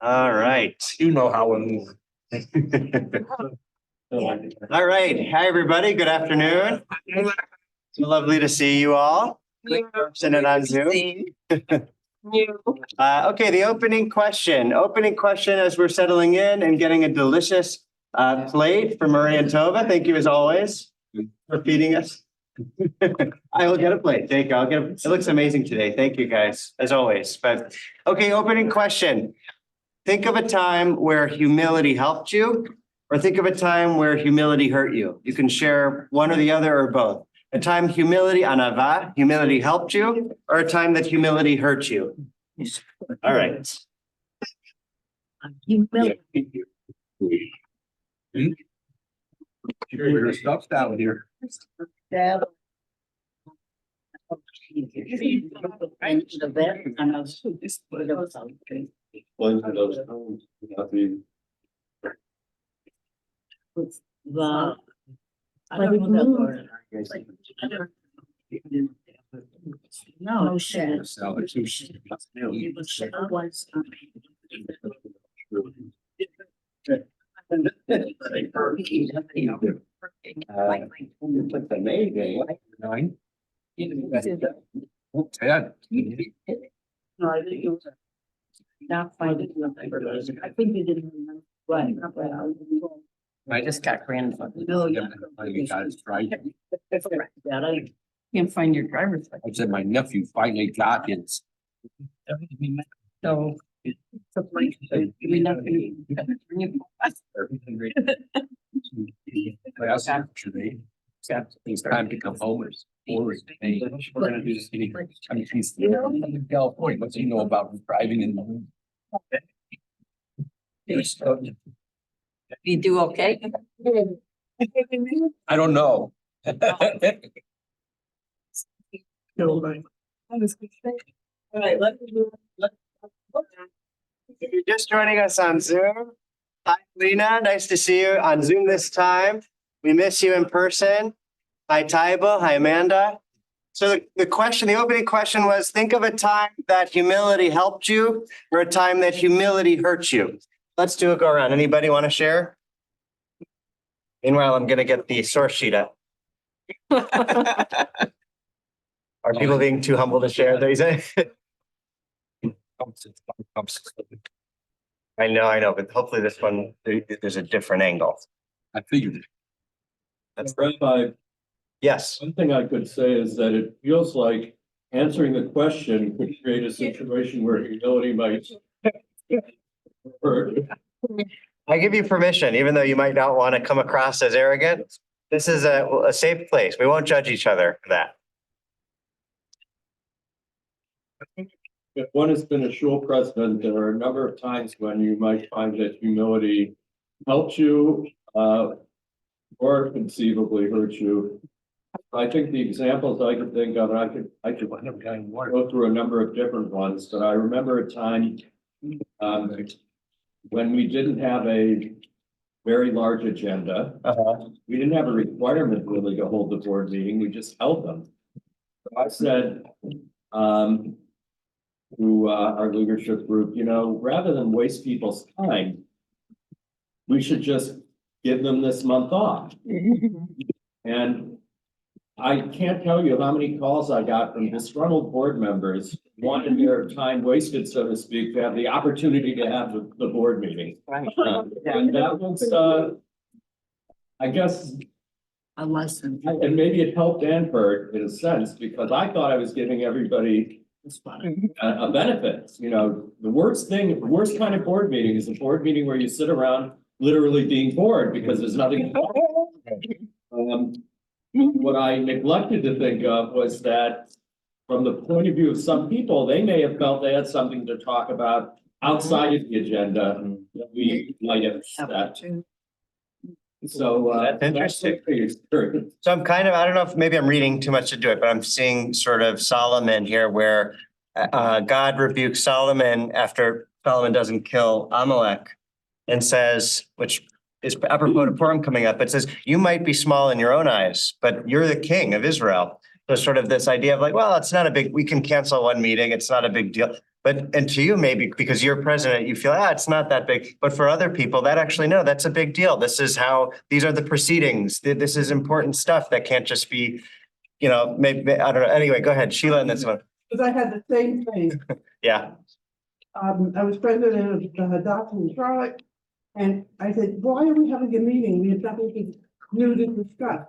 All right. You know how it moves. All right. Hi, everybody. Good afternoon. So lovely to see you all. Sitting on Zoom. Okay, the opening question. Opening question as we're settling in and getting a delicious plate from Maria and Tova. Thank you as always for feeding us. I will get a plate. Thank you. It looks amazing today. Thank you guys, as always. But okay, opening question. Think of a time where humility helped you, or think of a time where humility hurt you. You can share one or the other or both. A time humility helped you, or a time that humility hurt you. All right. Humility. Your stuff's down here. No shit. Nine. 10. No, I think it was not finding. I think you didn't remember. Right. I just got grandfather. No, yeah. You guys tried. That I Can't find your driver's license. I said my nephew finally got his. So. We never. It's time to come home. We're gonna do this. I mean, he's in California. What's he know about driving in the? You do okay? I don't know. All right, If you're just joining us on Zoom, hi, Lena. Nice to see you on Zoom this time. We miss you in person. Hi, Taiba. Hi, Amanda. So the opening question was, think of a time that humility helped you or a time that humility hurt you. Let's do a go around. Anybody want to share? Meanwhile, I'm going to get the source sheet up. Are people being too humble to share? I know, but hopefully this one, there's a different angle. I figured it. That's Rabbi, yes. one thing I could say is that it feels like answering the question could create a situation where humility might hurt. I give you permission, even though you might not want to come across as arrogant. This is a safe place. We won't judge each other for that. If one has been a shul president, there are a number of times when you might find that humility helps you or conceivably hurts you. I think the examples I could think of, and I could go through a number of different ones, but I remember a time when we didn't have a very large agenda. We didn't have a requirement really to hold the board meeting. We just held them. So I said to our leadership group, rather than waste people's time, we should just give them this month off. And I can't tell you how many calls I got from disgruntled board members wanting their time wasted, so to speak, to have the opportunity to have the board meeting. And that was, I guess, a lesson. and maybe it helped and hurt in a sense, because I thought I was giving everybody a benefit. The worst kind of board meeting is a board meeting where you sit around literally being bored because there's nothing. What I neglected to think of was that from the point of view of some people, they may have felt they had something to talk about outside of the agenda that we might have set. So That's interesting. Experience. So I'm I don't know if maybe I'm reading too much into it, but I'm seeing sort of Solomon here where God rebukes Solomon after Solomon doesn't kill Amalek and says, which is apropos to Purim coming up, it says, you might be small in your own eyes, but you're the king of Israel. So sort of this idea of like, well, it's not a big, we can cancel one meeting. It's not a big deal. But, and to you, maybe because you're president, you feel, it's not that big. But for other people that actually, no, that's a big deal. This is how, these are the proceedings. This is important stuff that can't just be, maybe, I don't know. Anyway, go ahead, Sheila, and this one. Because I had the same thing. Yeah. I was president of the doctor in Charlotte. And I said, why are we having a meeting? We have nothing new to discuss.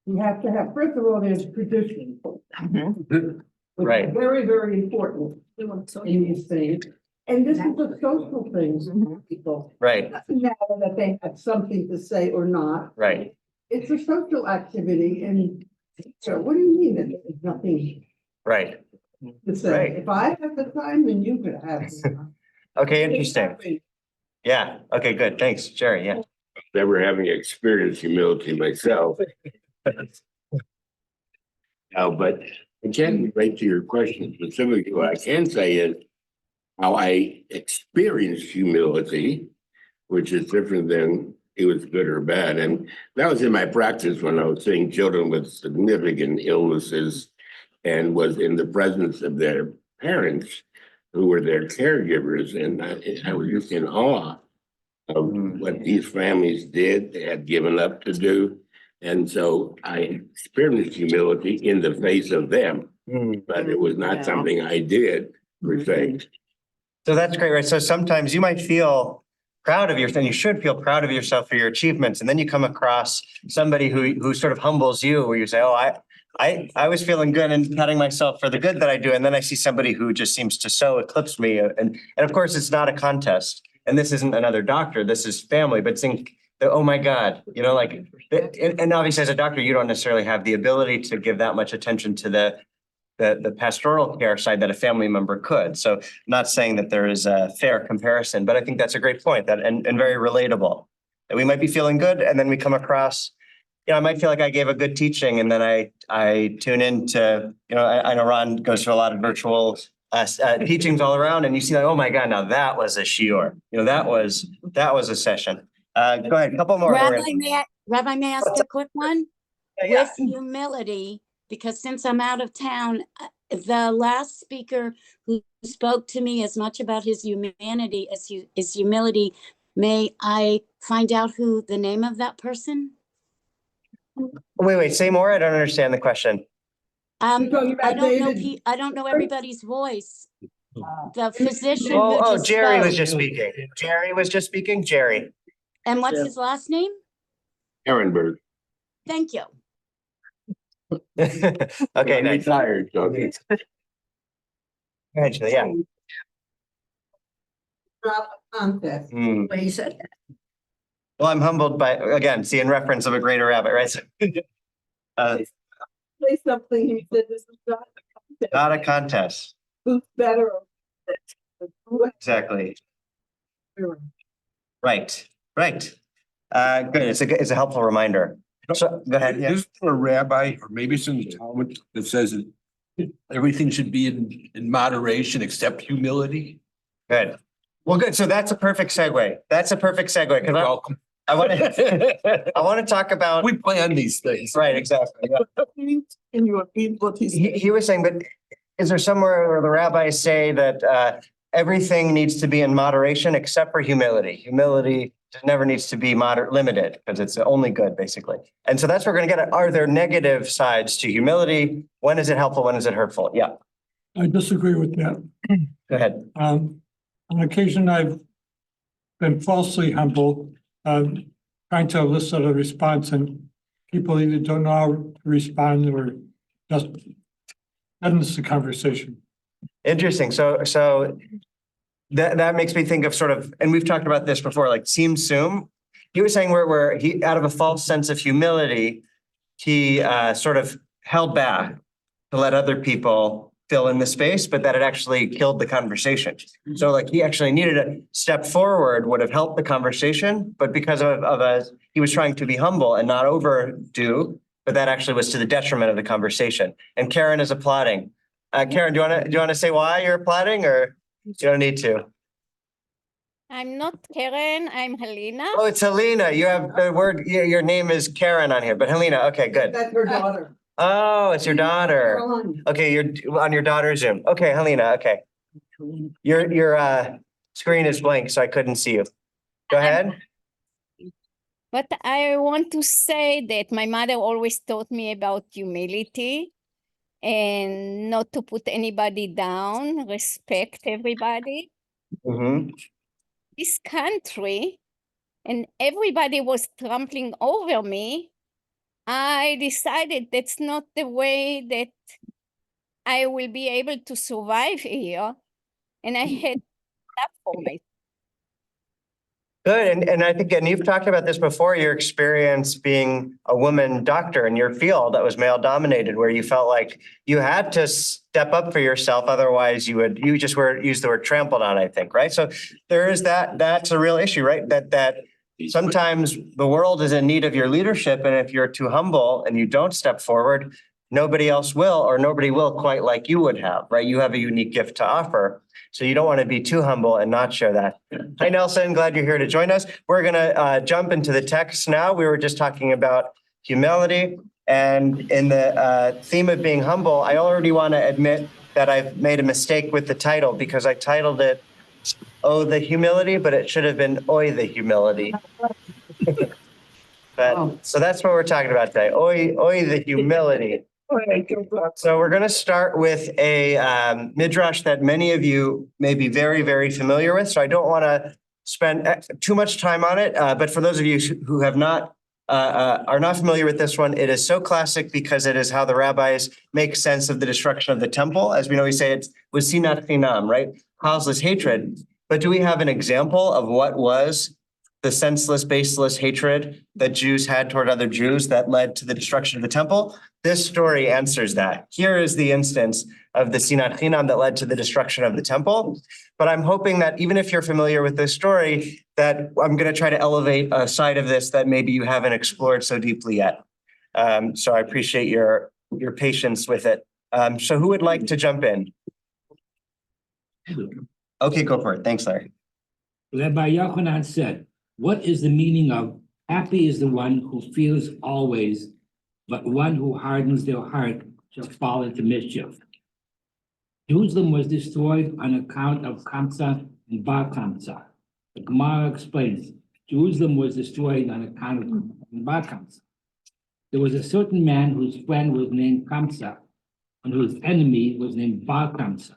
We have to have, first of all, there's tradition. Which is Right. very, very important in these things. And this is a social thing for people. Right, It doesn't matter that they have something to say or not. right. It's a social activity and so what do you mean that there's nothing Right. to say? Right. If I have the time, then you could have. the time. Okay, interesting. Yeah. Okay, good. Thanks, Jerry. Yeah. Never having experienced humility myself. Now, but I can't relate to your question specifically. What I can say is how I experienced humility, which is different than it was good or bad. And that was in my practice when I was seeing children with significant illnesses and was in the presence of their parents who were their caregivers. And I was just in awe of what these families did, they had given up to do. And so I experienced humility in the face of them, but it was not something I did per se. So that's great, right? So sometimes you might feel proud of yourself, and you should feel proud of yourself for your achievements. And then you come across somebody who sort of humbles you, where you say, oh, I was feeling good and patting myself for the good that I do. And then I see somebody who just seems to so eclipse me. And of course, it's not a contest. And this isn't another doctor, this is family, but think, oh my God, and obviously as a doctor, you don't necessarily have the ability to give that much attention to the pastoral care side that a family member could. So not saying that there is a fair comparison, but I think that's a great point that and very relatable. That we might be feeling good and then we come across, I might feel like I gave a good teaching and then I tune into, I know Ron goes to a lot of virtual teachings all around and you see like, oh my God, now that was a shiur, that was a session. Go ahead, a couple more. Rabbi, may I ask a quick one? Yeah. With humility, because since I'm out of town, the last speaker who spoke to me as much about his humanity as his humility, may I find out who the name of that person? Wait, say more. I don't understand the question. You're talking about I don't know. David? I don't know everybody's voice. The physician who Oh, just Jerry was spoke. just speaking. Jerry was just speaking. Jerry. And what's his last name? Ehrenberg. Thank you. Okay, I'm nice. retired, so Actually, yeah. Not a contest. What he said. Well, I'm humbled by, again, seeing reference of a greater rabbit, right? So, Say something, he said, this is not a contest. not a contest. Who's better? Exactly. Right. Good. It's a helpful reminder. So go ahead. Yeah. Is there a rabbi, or maybe some Talmud that says that everything should be in moderation except humility? Good. Well, good. So that's a perfect segue. Because Welcome. I want to talk about. We plan these things. Right, exactly. Yeah. And you repeat what he said. He was saying, but is there somewhere where the rabbis say that everything needs to be in moderation except for humility? Humility never needs to be limited because it's only good, basically. And so that's what we're going to get at. Are there negative sides to humility? When is it helpful? When is it hurtful? Yeah, I disagree with that. go ahead. On occasion, I've been falsely humble, trying to elicit a response, and people either don't know how to respond or just ends the conversation. Interesting. So that makes me think of sort of, and we've talked about this before, like Sim Sum. He was saying where he, out of a false sense of humility, he sort of held back to let other people fill in the space, but that it actually killed the conversation. So like he actually needed a step forward, would have helped the conversation, but because he was trying to be humble and not overdo, but that actually was to the detriment of the conversation. And Karen is applauding. Karen, do you want to say why you're applauding, or you don't need to? I'm not Karen, I'm Helena. Oh, it's Helena. You have the word, your name is Karen on here, but Helena, okay, good. That's her daughter. Oh, it's your daughter. Okay, you're on your daughter's Zoom. Okay, Helena, okay. Your screen is blank, so I couldn't see you. Go ahead. But I want to say that my mother always taught me about humility and not to put anybody down, respect everybody. Mhm. This country, and everybody was trampling over me. I decided that's not the way that I will be able to survive here. And I had that for myself. Good, and I think, and you've talked about this before, your experience being a woman doctor in your field that was male dominated, where you felt like you had to step up for yourself, otherwise you just use the word trampled on, I think, right? So there is that's a real issue, right? That sometimes the world is in need of your leadership, and if you're too humble and you don't step forward, nobody else will, or nobody will quite like you would have, right? You have a unique gift to offer. So you don't want to be too humble and not share that. Hi, Nelson. Glad you're here to join us. We're going to jump into the text now. We were just talking about humility. And in the theme of being humble, I already want to admit that I've made a mistake with the title because I titled it Oh, the Humility, but it should have been Oi, the Humility. But so that's what we're talking about today. Oi, the humility. So we're going to start with a midrash that many of you may be very, very familiar with. So I don't want to spend too much time on it. But for those of you who have not are not familiar with this one, it is so classic because it is how the rabbis make sense of the destruction of the temple. As we know, we say it was sinat chinam, right? Causeless hatred. But do we have an example of what was the senseless, baseless hatred that Jews had toward other Jews that led to the destruction of the temple? This story answers that. Here is the instance of the sinat chinam that led to the destruction of the temple. But I'm hoping that even if you're familiar with this story, that I'm going to try to elevate a side of this that maybe you haven't explored so deeply yet. So I appreciate your patience with it. So who would like to jump in? Okay, go for it. Thanks, Larry. Rabbi Yochanan said, what is the meaning of happy is the one who feels always, but one who hardens their heart shall fall into mischief. Jerusalem was destroyed on account of Kamsa and Bar Kamsa. The Gemara explains, Jerusalem was destroyed on account of Bar Kamsa. There was a certain man whose friend was named Kamsa, and whose enemy was named Bar Kamsa.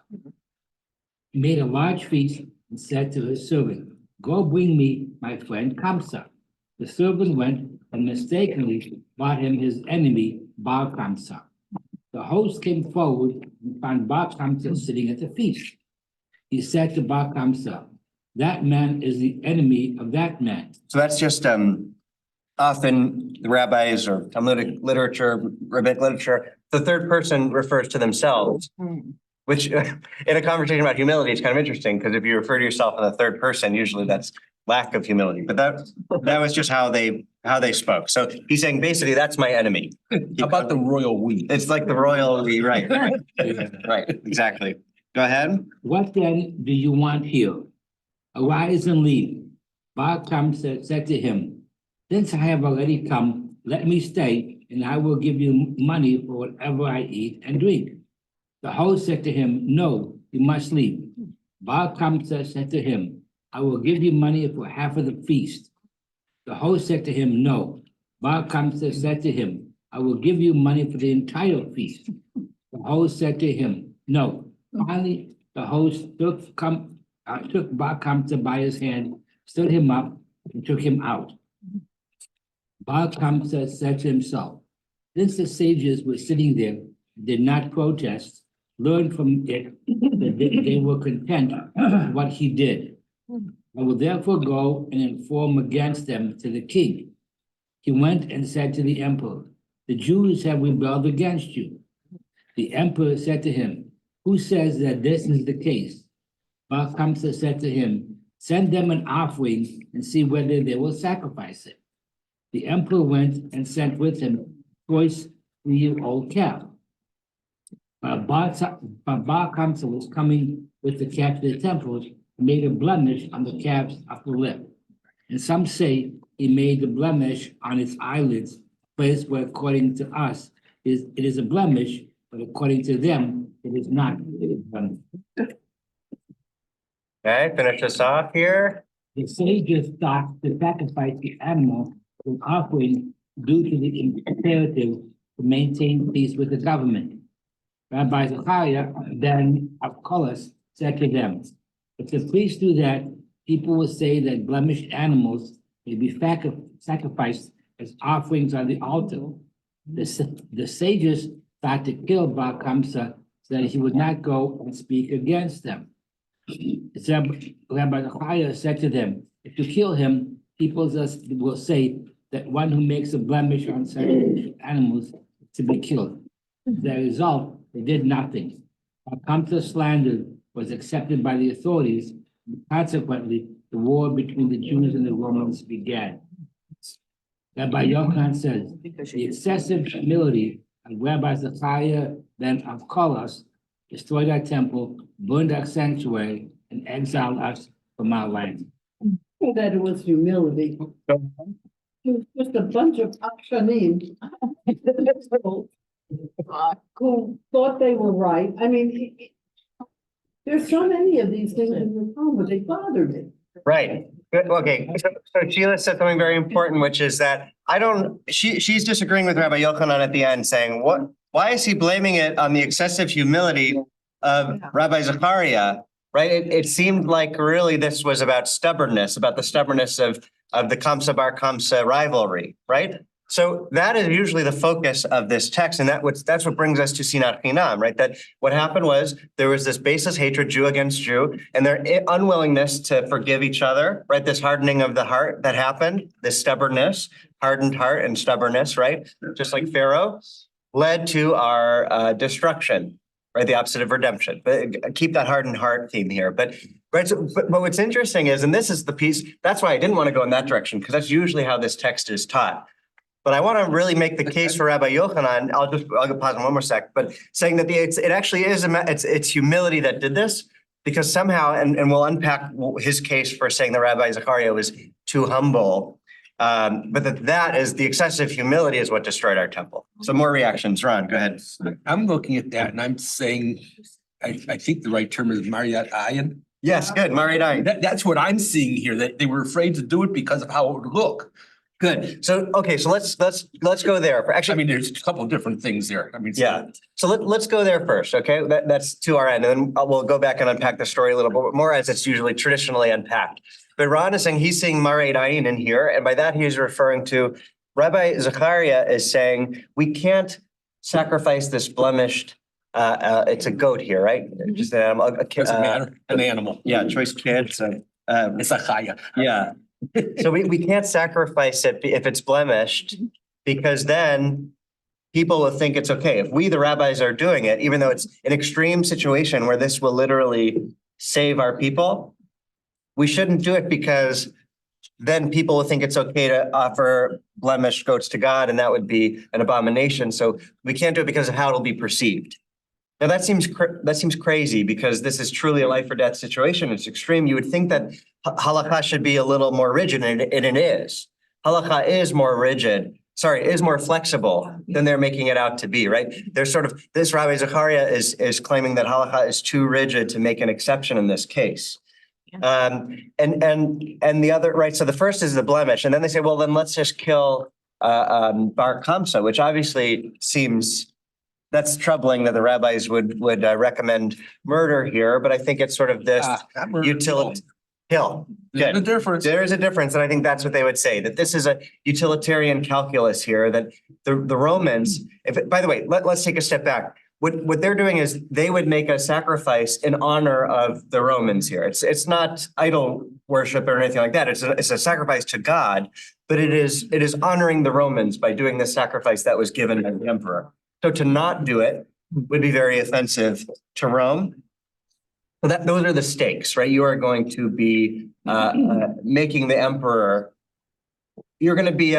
He made a large feast and said to his servant, go bring me my friend Kamsa. The servant went and mistakenly brought him his enemy, Bar Kamsa. The host came forward and found Bar Kamsa sitting at the feast. He said to Bar Kamsa, that man is the enemy of that man. So that's just often the rabbis or Talmudic literature, rabbinic literature, the third person refers to themselves, which in a conversation about humility is kind of interesting because if you refer to yourself in the third person, usually that's lack of humility. But that was just how they spoke. So he's saying basically that's my enemy. How about the royal we? It's like the royal we, right? Right, exactly. Go ahead. What then do you want here? Arise and leave. Bar Kamsa said to him, since I have already come, let me stay, and I will give you money for whatever I eat and drink. The host said to him, no, you must leave. Bar Kamsa said to him, I will give you money for half of the feast. The host said to him, no. Bar Kamsa said to him, I will give you money for the entire feast. The host said to him, no. Finally, the host took Bar Kamsa by his hand, stood him up, and took him out. Bar Kamsa said to himself, since the sages were sitting there, did not protest, learned from it that they were content with what he did. I will therefore go and inform against them to the king. He went and said to the emperor, the Jews have rebelled against you. The emperor said to him, who says that this is the case? Bar Kamsa said to him, send them an offering and see whether they will sacrifice it. The emperor went and sent with him a choice 3-year-old calf. Bar Kamsa was coming with the calf to the temple, made a blemish on the calf's upper lip. And some say he made the blemish on its eyelids, place where, according to us, it is a blemish, but according to them, it is not. It is a blemish. Okay, finish this off here. The sages thought to sacrifice the animal as an offering due to the imperative to maintain peace with the government. Rabbi Zechariah then, of course, said to them, if the priests do that, people will say that blemished animals may be sacrificed as offerings on the altar. The sages thought to kill Bar Kamsa so that he would not go and speak against them. Rabbi Zechariah said to them, if you kill him, people will say that one who makes a blemish on sacrificial animals is to be killed. The result, they did nothing. Bar Kamsa's slander was accepted by the authorities. Consequently, the war between the Jews and the Romans began. Rabbi Yochanan says, the excessive humility of Rabbi Zechariah then of Kolos destroyed our temple, burned our sanctuary, and exiled us from our land. That it was humility. It was just a bunch of akshanim who thought they were right. I mean, there's so many of these things in the Talmud, they bother me. Right. Good. Okay. So Sheila said something very important, which is that she's disagreeing with Rabbi Yochanan at the end, saying, why is he blaming it on the excessive humility of Rabbi Zechariah? Right. It seemed like really this was about stubbornness, about the stubbornness of the Kamsa Bar Kamsa rivalry. Right. So that is usually the focus of this text. And that's what brings us to Sinat Chinam, right? That what happened was there was this baseless hatred, Jew against Jew, and their unwillingness to forgive each other, right? This hardening of the heart that happened, this stubbornness, hardened heart and stubbornness, right? Just like Pharaoh, led to our destruction, right? The opposite of redemption. But keep that hardened heart theme here. But right. So, but what's interesting is, and this is the piece, that's why I didn't want to go in that direction, because that's usually how this text is taught. But I want to really make the case for Rabbi Yochanan. I'll go pause on one more sec, but saying that it actually is it's humility that did this, because somehow, and we'll unpack his case for saying that Rabbi Zechariah was too humble, but that is the excessive humility is what destroyed our temple. So more reactions. Ron, go ahead. I'm looking at that and I'm saying, I think the right term is Mariat Ayin. Yes, good. Mariat. That's what I'm seeing here, that they were afraid to do it because of how it would look. Good. So, okay, so let's go there. Actually, I mean, there's a couple of different things there. I mean, yeah. So let's go there first, okay? That's to our end, and then we'll go back and unpack the story a little bit more as it's usually traditionally unpacked. But Ron is saying he's seeing Mared Ayin in here, and by that he's referring to Rabbi Zechariah is saying we can't sacrifice this blemished. It's a goat here, right? Just an animal. doesn't matter, an animal. Yeah, choice kid. So It's a chaya. yeah. So we can't sacrifice it if it's blemished, because then people will think it's okay. If we, the rabbis, are doing it, even though it's an extreme situation where this will literally save our people, we shouldn't do it, because then people will think it's okay to offer blemished goats to God, and that would be an abomination. So we can't do it because of how it'll be perceived. Now that seems crazy, because this is truly a life or death situation. It's extreme. You would think that halakha should be a little more rigid, and it is. Halakha is more rigid. Sorry, is more flexible than they're making it out to be, right? There's sort of, this Rabbi Zechariah is claiming that halakha is too rigid to make an exception in this case. And the other, right? So the first is the blemish, and then they say, well, then let's just kill Bar Kamsa, which obviously seems. That's troubling that the rabbis would recommend murder here, but I think it's sort of this utility. Hill. There's a difference. There is a difference, and I think that's what they would say, that this is a utilitarian calculus here, that the Romans, by the way, let's take a step back. What they're doing is they would make a sacrifice in honor of the Romans here. It's not idol worship or anything like that. It's a sacrifice to God, but it is honoring the Romans by doing this sacrifice that was given by the emperor. So to not do it would be very offensive to Rome. So those are the stakes, right? You are going to be making the emperor. You're going to be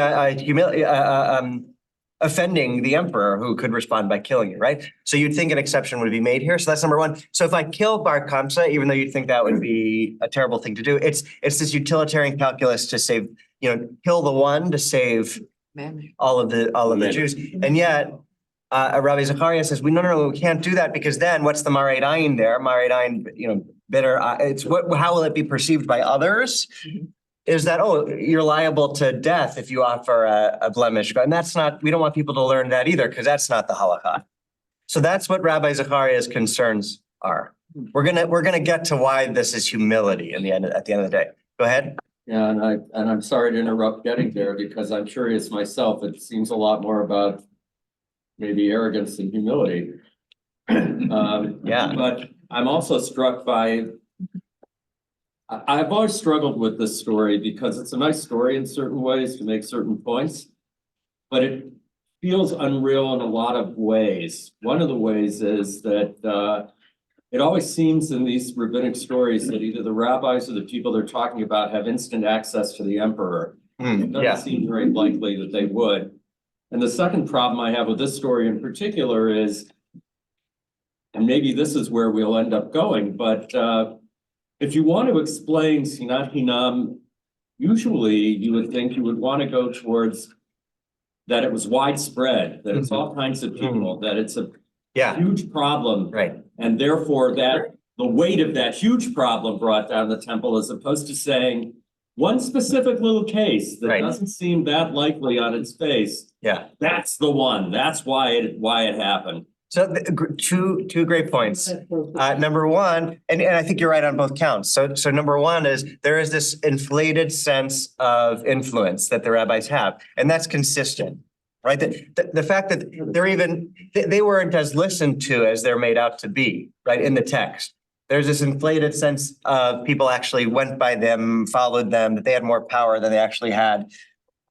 offending the emperor, who could respond by killing you, right? So you'd think an exception would be made here. So that's number one. So if I kill Bar Kamsa, even though you'd think that would be a terrible thing to do, it's this utilitarian calculus to save, kill the one to save all of the Jews, and yet. Rabbi Zachariah says, no, we can't do that because then what's the Mared Ayin there? Mared Ayin, bitter, it's how will it be perceived by others? Is that, oh, you're liable to death if you offer a blemish. And that's not, we don't want people to learn that either, because that's not the halakha. So that's what Rabbi Zachariah's concerns are. We're gonna get to why this is humility at the end of the day. Go ahead. Yeah, and I'm sorry to interrupt getting there because I'm curious myself. It seems a lot more about maybe arrogance than humility. Yeah. But I'm also struck by, I've always struggled with this story because it's a nice story in certain ways to make certain points, but it feels unreal in a lot of ways. One of the ways is that it always seems in these rabbinic stories that either the rabbis or the people they're talking about have instant access to the emperor. It doesn't seem very likely that they would. And the second problem I have with this story in particular is, and maybe this is where we'll end up going, but if you want to explain Sinat Hinam, usually you would think you would want to go towards that it was widespread, that it's all kinds of people, that it's a huge problem. Right. And therefore that the weight of that huge problem brought down the temple, as opposed to saying one specific little case that doesn't seem that likely on its face. Yeah. That's the one. That's why it happened. So two great points. Number one, and I think you're right on both counts. So number one is there is this inflated sense of influence that the rabbis have, and that's consistent, right? The fact that they weren't as listened to as they're made out to be, right, in the text. There's this inflated sense of people actually went by them, followed them, that they had more power than they actually had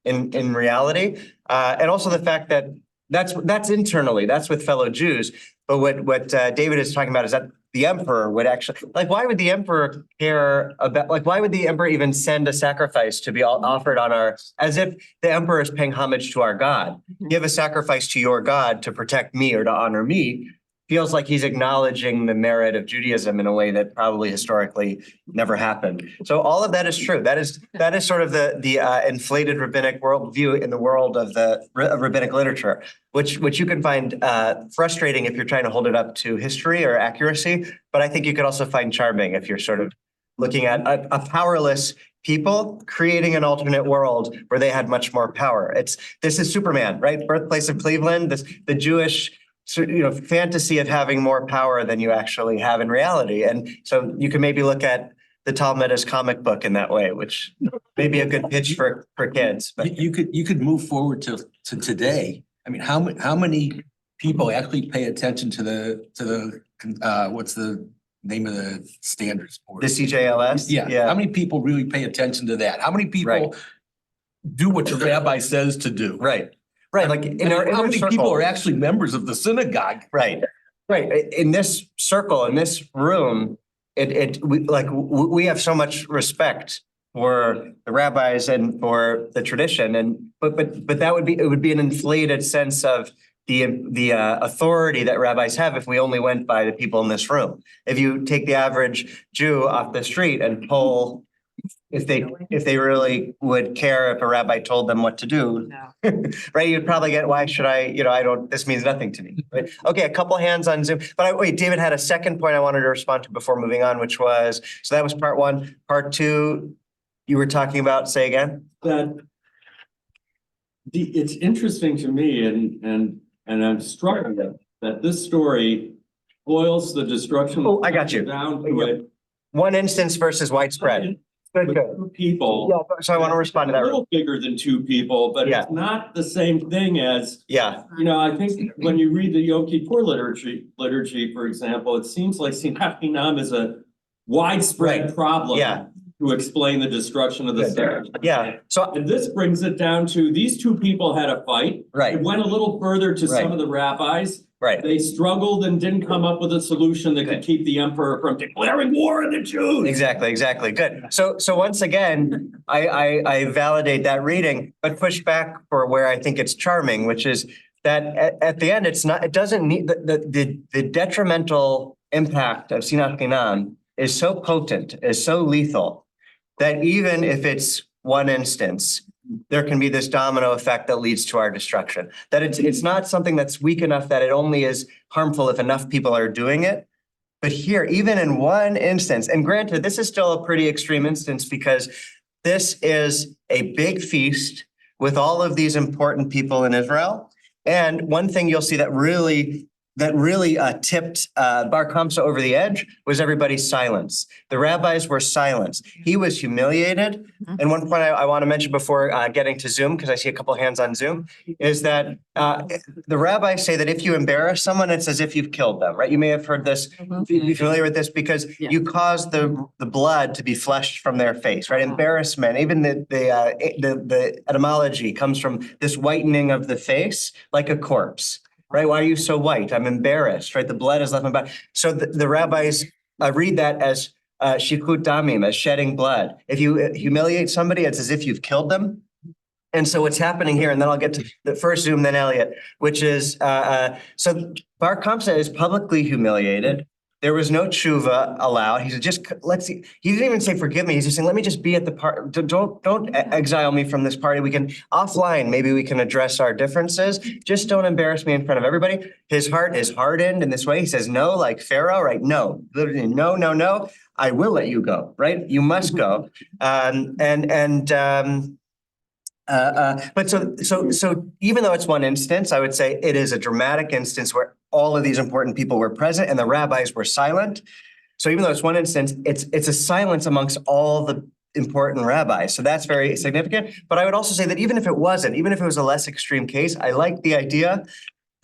in reality. And also the fact that that's internally, that's with fellow Jews. But what David is talking about is that the emperor would actually, why would the emperor care about, why would the emperor even send a sacrifice to be offered on as if the emperor is paying homage to our God? Give a sacrifice to your God to protect me or to honor me. Feels like he's acknowledging the merit of Judaism in a way that probably historically never happened. So all of that is true. That is sort of the inflated rabbinic worldview in the world of the rabbinic literature, which you can find frustrating if you're trying to hold it up to history or accuracy. But I think you could also find charming if you're sort of looking at a powerless people creating an alternate world where they had much more power. This is Superman, right? Birthplace of Cleveland. The Jewish fantasy of having more power than you actually have in reality. And so you can maybe look at the Talmud as comic book in that way, which may be a good pitch for kids. But You could move forward to today. I mean, how many people actually pay attention to the what's the name of the standards board? The CJLS? Yeah. How many people really pay attention to that? How many people do what the rabbi says to do? Right. Like how many people are actually members of the synagogue? Right. In this circle, in this room, we have so much respect for the rabbis and for the tradition, but it would be an inflated sense of the authority that rabbis have if we only went by the people in this room. If you take the average Jew off the street and poll if they really would care if a rabbi told them what to do, right? You'd probably get, why should I, this means nothing to me, right? Okay, a couple hands on Zoom. But wait, David had a second point I wanted to respond to before moving on, which was, so that was part one. Part two, you were talking about, say again? It's interesting to me, and I'm struck that this story boils the destruction. Oh, I got you. Down to it. One instance versus widespread. Good. Two people. Yeah, so I want to respond to that. A little bigger than two people, but it's not the same thing as. Yeah. I think when you read the Yom Kippur liturgy, for example, it seems like Sinat Hinam is a widespread problem. Yeah. To explain the destruction of the city. Yeah. So and this brings it down to these two people had a fight. Right. It went a little further to some of the rabbis. Right. They struggled and didn't come up with a solution that could keep the emperor from declaring war on the Jews. Exactly. Good. So once again, I validate that reading, but push back for where I think it's charming, which is that at the end, it doesn't need the detrimental impact of Sinat Hinam is so potent, is so lethal, that even if it's one instance, there can be this domino effect that leads to our destruction. That it's not something that's weak enough that it only is harmful if enough people are doing it. But here, even in one instance, and granted, this is still a pretty extreme instance because this is a big feast with all of these important people in Israel. And one thing you'll see that really tipped Bar Kamsa over the edge was everybody's silence. The rabbis were silenced. He was humiliated. And one point I want to mention before getting to Zoom, because I see a couple hands on Zoom, is that the rabbis say that if you embarrass someone, it's as if you've killed them, right? You may have heard this, be familiar with this, because you cause the blood to be flushed from their face, right? Embarrassment, even the etymology comes from this whitening of the face like a corpse. Right? Why are you so white? I'm embarrassed, right? The blood is left in my body. So the rabbis read that as shikut damim, as shedding blood. If you humiliate somebody, it's as if you've killed them. And so what's happening here, and then I'll get to the first Zoom, then Elliot, which is, so Bar Kamsa is publicly humiliated. There was no tshuva allowed. He said, let's see. He didn't even say, forgive me. He's just saying, let me just be at the party. Don't exile me from this party. We can offline, maybe we can address our differences. Just don't embarrass me in front of everybody. His heart is hardened in this way. He says, no, like Pharaoh, right? No, literally, no. I will let you go, right? You must go. But so even though it's one instance, I would say it is a dramatic instance where all of these important people were present and the rabbis were silent. So even though it's one instance, it's a silence amongst all the important rabbis. So that's very significant. But I would also say that even if it wasn't, even if it was a less extreme case, I like the idea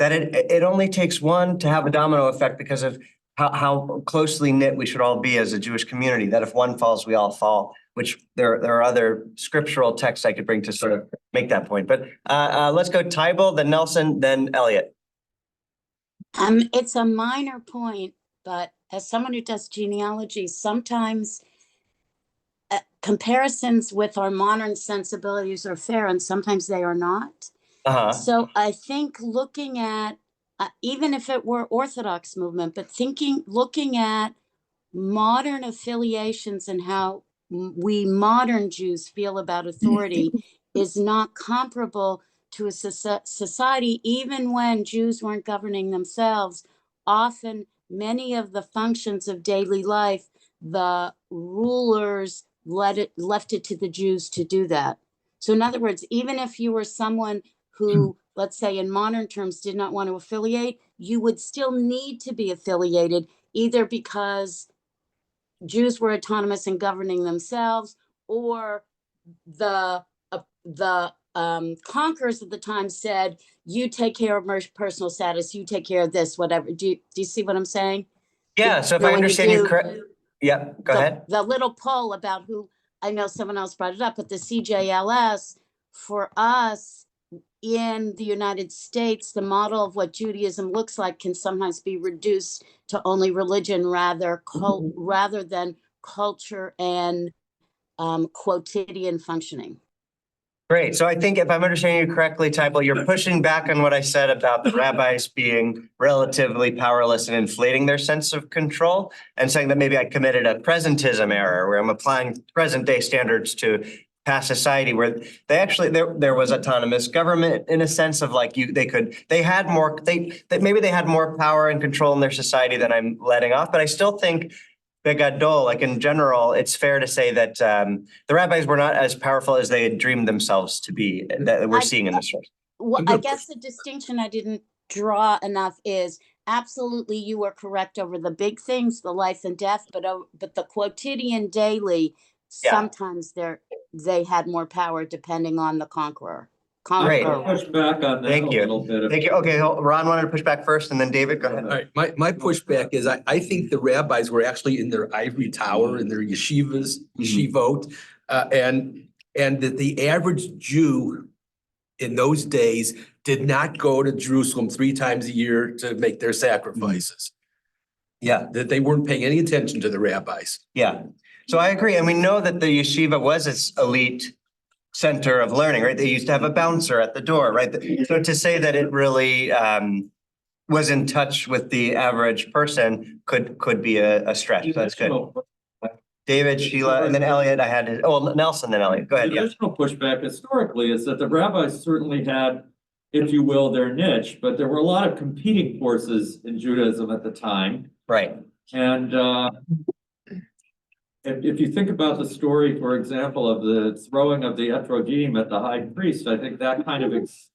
that it only takes one to have a domino effect because of how closely knit we should all be as a Jewish community, that if one falls, we all fall, which there are other scriptural texts I could bring to sort of make that point. But let's go Tybal, then Nelson, then Elliot. It's a minor point, but as someone who does genealogy, sometimes comparisons with our modern sensibilities are fair and sometimes they are not. So I think looking at, even if it were Orthodox movement, but looking at modern affiliations and how we modern Jews feel about authority is not comparable to a society, even when Jews weren't governing themselves. Often, many of the functions of daily life, the rulers left it to the Jews to do that. So in other words, even if you were someone who, let's say in modern terms, did not want to affiliate, you would still need to be affiliated, either because Jews were autonomous and governing themselves, or the conquerors at the time said, you take care of personal status, you take care of this, whatever. Do you see what I'm saying? Yeah, so if I understand you correct, yeah, go ahead. The little poll about who, I know someone else brought it up, but the CJLS, for us in the United States, the model of what Judaism looks like can sometimes be reduced to only religion rather than culture and quotidian functioning. Great. So I think if I'm understanding you correctly, Tybal, you're pushing back on what I said about the rabbis being relatively powerless and inflating their sense of control, and saying that maybe I committed a presentism error where I'm applying present day standards to past society, where they actually there was autonomous government in a sense of like they had more power and control in their society than I'm letting off. But I still think Begadol, like in general, it's fair to say that the rabbis were not as powerful as they had dreamed themselves to be, that we're seeing in this story. Well, I guess the distinction I didn't draw enough is absolutely you are correct over the big things, the life and death, but the quotidian daily, sometimes they had more power depending on the conqueror. Great. Push back on that a little bit. Thank you. Okay, Ron wanted to push back first, and then David, go ahead. All right, my pushback is I think the rabbis were actually in their ivory tower, in their yeshivot, and that the average Jew in those days did not go to Jerusalem 3 times a year to make their sacrifices. Yeah. That they weren't paying any attention to the rabbis. Yeah. So I agree. And we know that the yeshiva was this elite center of learning, right? They used to have a bouncer at the door, right? So to say that it really was in touch with the average person could be a stretch. That's good. David, Sheila, and then Elliot. I had, Nelson, then Elliot. Go ahead, The yeah. additional pushback historically is that the rabbis certainly had, if you will, their niche, but there were a lot of competing forces in Judaism at the time. Right. And if you think about the story, for example, of the throwing of the Etrodim at the high priest, I think that kind of is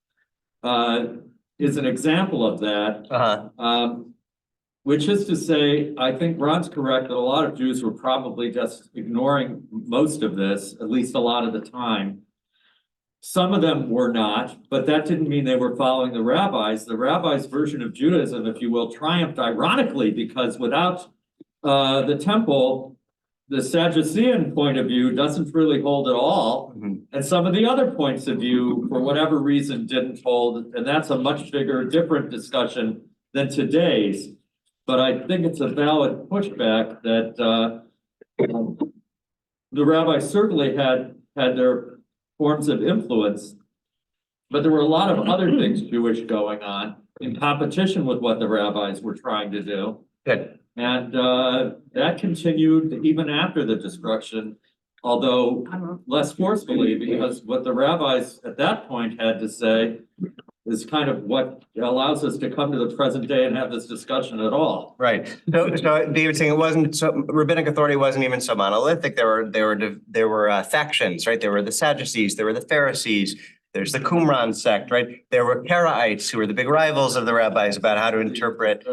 an example of that. Which is to say, I think Ron's correct that a lot of Jews were probably just ignoring most of this, at least a lot of the time. Some of them were not, but that didn't mean they were following the rabbis. The rabbis' version of Judaism, if you will, triumphed ironically because without the temple, the Sadducean point of view doesn't really hold at all. And some of the other points of view, for whatever reason, didn't hold. And that's a much bigger, different discussion than today's. But I think it's a valid pushback that the rabbis certainly had their forms of influence, but there were a lot of other things Jewish going on in competition with what the rabbis were trying to do. Good. And that continued even after the destruction, although less forcefully, because what the rabbis at that point had to say is kind of what allows us to come to the present day and have this discussion at all. Right. So David's saying it wasn't so, rabbinic authority wasn't even so monolithic. There were factions, right? There were the Sadducees, there were the Pharisees, there's the Qumran sect, right? There were Karaites who were the big rivals of the rabbis about how to interpret.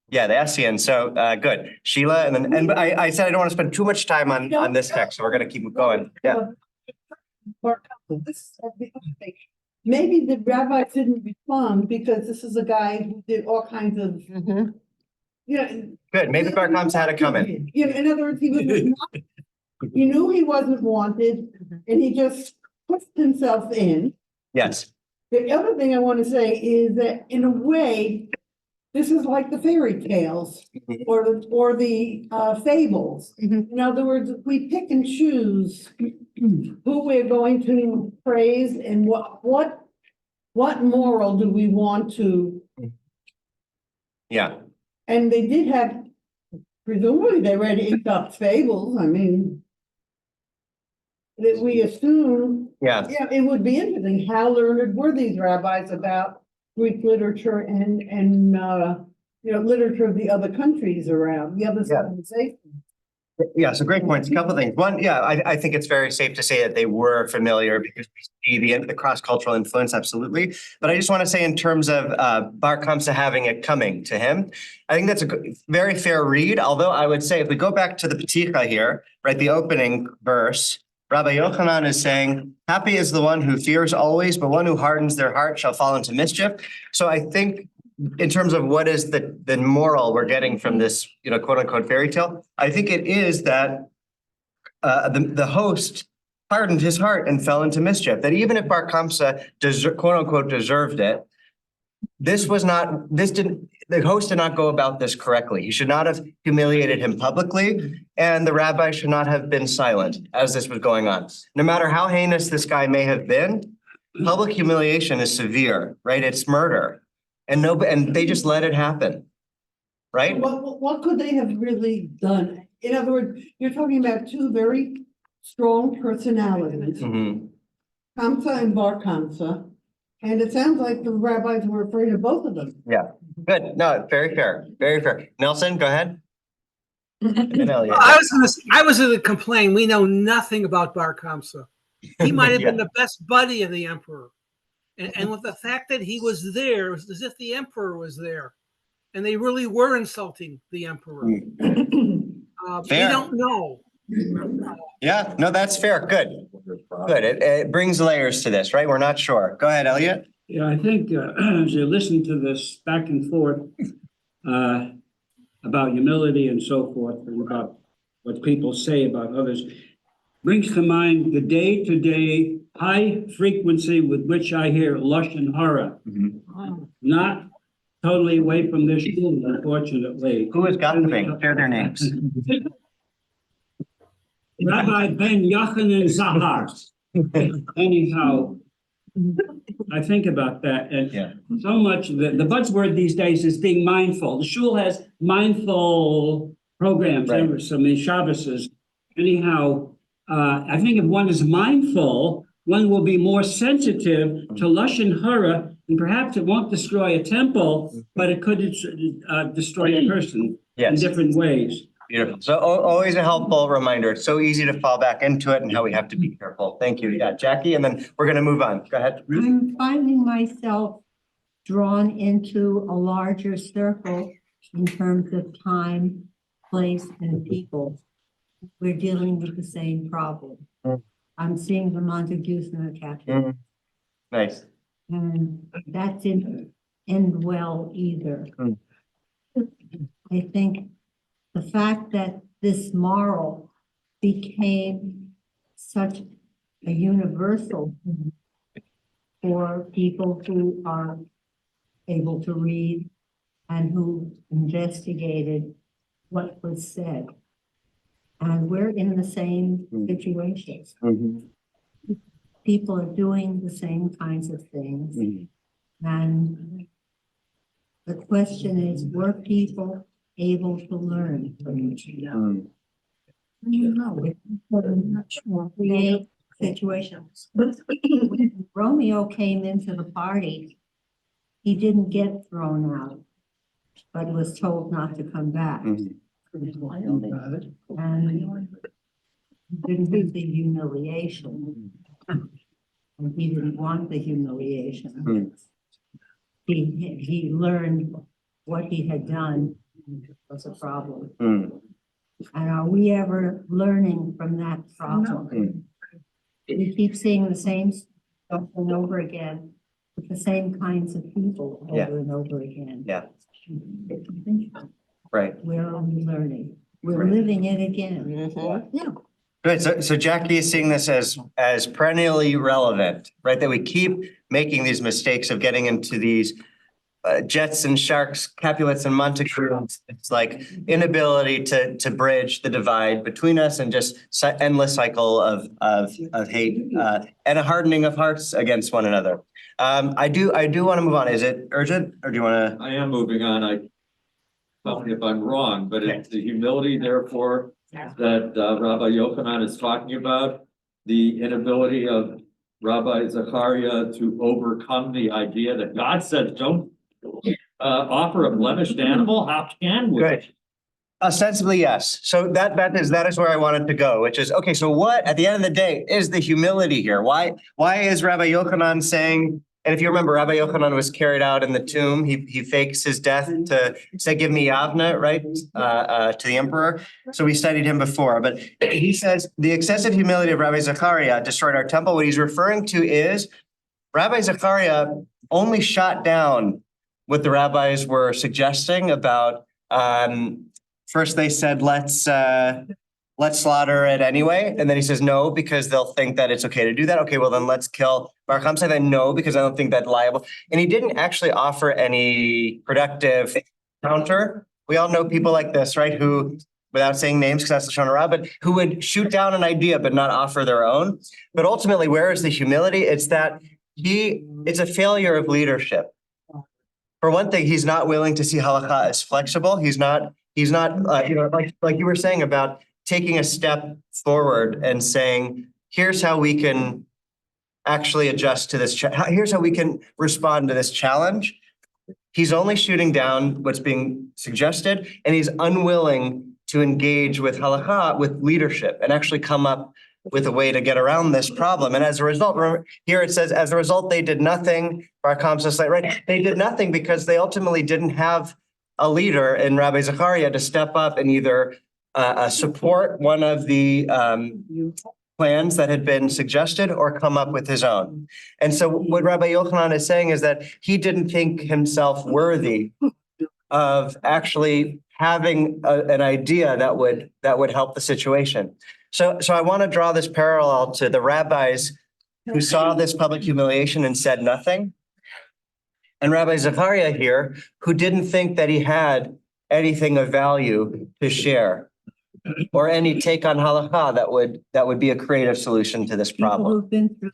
Yeah, the Essenes. So good. Sheila, and I said I don't want to spend too much time on this text, so we're gonna keep it going. Yeah. Maybe the rabbis didn't respond because this is a guy who did all kinds of, Good. Maybe Bar Kamsa had it coming. In other words, he was not, he knew he wasn't wanted and he just pushed himself in. Yes. The other thing I want to say is that in a way, this is like the fairy tales or the fables. In other words, we pick and choose who we're going to praise and what moral do we want to. Yeah. And they did have, presumably they read Aesop's fables. I mean, that we assume. Yeah. Yeah, it would be interesting. How learned were these rabbis about Greek literature and literature of the other countries around, the other civilizations? Yeah, so great points. A couple of things. One, yeah, I think it's very safe to say that they were familiar because we see the cross-cultural influence, absolutely. But I just want to say in terms of Bar Kamsa having it coming to him, I think that's a very fair read. Although I would say if we go back to the Peticha here, right, the opening verse, Rabbi Yochanan is saying, happy is the one who fears always, but one who hardens their heart shall fall into mischief. So I think in terms of what is the moral we're getting from this, quote unquote fairy tale, I think it is that the host hardened his heart and fell into mischief. That even if Bar Kamsa quote unquote deserved it, the host did not go about this correctly. He should not have humiliated him publicly, and the rabbi should not have been silent as this was going on. No matter how heinous this guy may have been, public humiliation is severe, right? It's murder. And they just let it happen, right? What could they have really done? In other words, you're talking about two very strong personalities, Kamsa and Bar Kamsa, and it sounds like the rabbis were afraid of both of them. Yeah, good. No, very fair, very fair. Nelson, go ahead. I was going to complain. We know nothing about Bar Kamsa. He might have been the best buddy of the emperor. And with the fact that he was there, it was as if the emperor was there. And they really were insulting the emperor. We don't know. Yeah, no, that's fair. Good. Good. It brings layers to this, right? We're not sure. Go ahead, Elliot. Yeah, I think as you listen to this back and forth about humility and so forth, and about what people say about others, brings to mind the day-to-day high frequency with which I hear Lashon Hara. Not totally away from this school, unfortunately. Who is gossiping? Share their names. Rabbi Ben Yochanan Zahar. Anyhow, I think about that, and so much the buzzword these days is being mindful. The shul has mindful programs, right. Some Shabbases, anyhow, I think if one is mindful, one will be more sensitive to lashon hara, and perhaps it won't destroy a temple, but it could destroy a person in Yes. different ways. Beautiful. So always a helpful reminder. It's so easy to fall back into it and how we have to be careful. Thank you. Yeah, Jackie, and then we're going to move on. Go ahead. I'm finding myself drawn into a larger circle in terms of time, place, and people. We're dealing with the same problem. Mm. I'm seeing the Montagues and the Catholics, Nice. and that didn't end well either. Mm. I think the fact that this moral became such a universal for people who are able to read and who investigated what was said. And we're in the same situations. People are doing the same kinds of things. And the question is, were people able to learn from each other? Create situations. When Romeo came into the party, he didn't get thrown out, but was told not to come back. And he didn't do the humiliation. And he didn't want the humiliation. He learned what he had done was a problem. And are we ever learning from that problem? We keep seeing the same stuff over and over again with the same kinds of people over and over again. Yeah. Right. Where are we learning? We're living it again. Yeah. Good. So Jackie is seeing this as perennially relevant, right? That we keep making these mistakes of getting into these Jets and Sharks, Capulets and Montagues. It's like inability to bridge the divide between us and just endless cycle of hate and a hardening of hearts against one another. I do want to move on. Is it urgent or do you want to? I am moving on. Tell me if I'm wrong, but it's the humility, therefore, that Rabbi Yochanan is talking about, the inability of Rabbi Zachariah to overcome the idea that God said, don't offer a blemished animal. How can we? Good. Ostensibly, yes. So that is where I wanted to go, which is, okay, so what at the end of the day is the humility here? Why is Rabbi Yochanan saying, and if you remember, Rabbi Yochanan was carried out in the tomb. He fakes his death to say, give me Yavna, right? To the emperor. So we studied him before, but he says the excessive humility of Rabbi Zachariah destroyed our temple. What he's referring to is Rabbi Zachariah only shot down what the rabbis were suggesting about, first they said, let's slaughter it anyway. And then he says, no, because they'll think that it's okay to do that. Okay, well then let's kill Bar Kamsa. Then no, because I don't think that's liable. And he didn't actually offer any productive counter. We all know people like this, right? Who, without saying names, because that's the Lashon Hara, but who would shoot down an idea, but not offer their own. But ultimately, where is the humility? It's that it's a failure of leadership. For one thing, he's not willing to see halakha as flexible. He's not, like you were saying about taking a step forward and saying, here's how we can actually adjust to this. Here's how we can respond to this challenge. He's only shooting down what's being suggested, and he's unwilling to engage with halakha, with leadership, and actually come up with a way to get around this problem. And as a result, remember, here it says, as a result, they did nothing. Bar Kamsa said, right? They did nothing because they ultimately didn't have a leader in Rabbi Zachariah to step up and either support one of the plans that had been suggested or come up with his own. And so what Rabbi Yochanan is saying is that he didn't think himself worthy of actually having an idea that would help the situation. So I want to draw this parallel to the rabbis who saw this public humiliation and said nothing. And Rabbi Zachariah here, who didn't think that he had anything of value to share or any take on halakha that would be a creative solution to this People problem. who've been through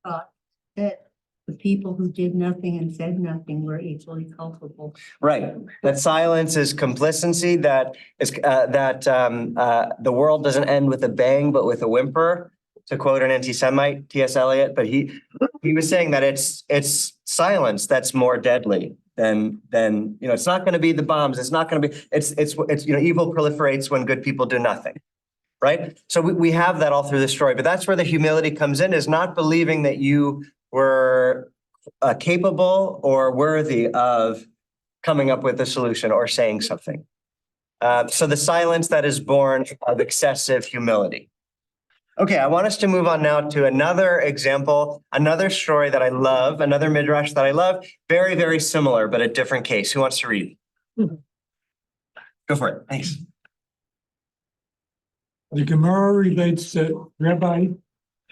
thought that the people who did nothing and said nothing were equally culpable. Right. That silence is complacency, that the world doesn't end with a bang, but with a whimper, to quote an anti-Semite, T.S. Eliot. But he was saying that it's silence that's more deadly than it's not going to be the bombs. It's not going to be, it's evil proliferates when good people do nothing. Right. So we have that all through the story, but that's where the humility comes in, is not believing that you were capable or worthy of coming up with a solution or saying something. So the silence that is born of excessive humility. Okay, I want us to move on now to another example, another story that I love, another Midrash that I love, very, very similar, but a different case. Who wants to read? Go for it. Thanks. The Gemara relates that Rabbi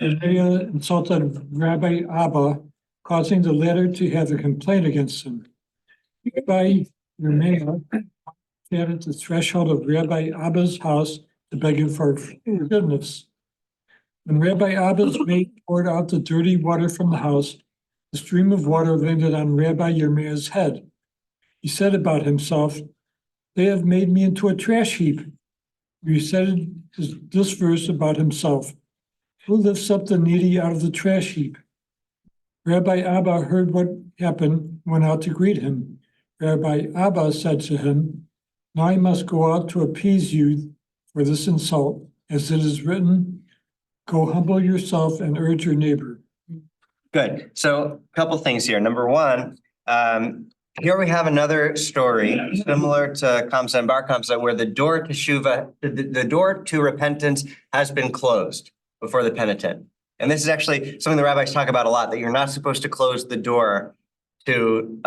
Isaiah insulted Rabbi Abba, causing the latter to have a complaint against him. Rabbi Yirmiyah sat at the threshold of Rabbi Abba's house to beg him for forgiveness. When Rabbi Abba's maid poured out the dirty water from the house, the stream of water landed on Rabbi Yirmiyah's head. He said about himself, "They have made me into a trash heap." He said this verse about himself, "Who lifts up the needy out of the trash heap?" Rabbi Abba heard what happened, went out to greet him. Rabbi Abba said to him, "Now I must go out to appease you for this insult, as it is written, go humble yourself and urge your neighbor." Good. So a couple things here. Number one, here we have another story similar to Kamsa and Bar Kamsa, where the door to Shuva, the door to repentance has been closed before the penitent. And this is actually something the rabbis talk about a lot, that you're not supposed to close the door to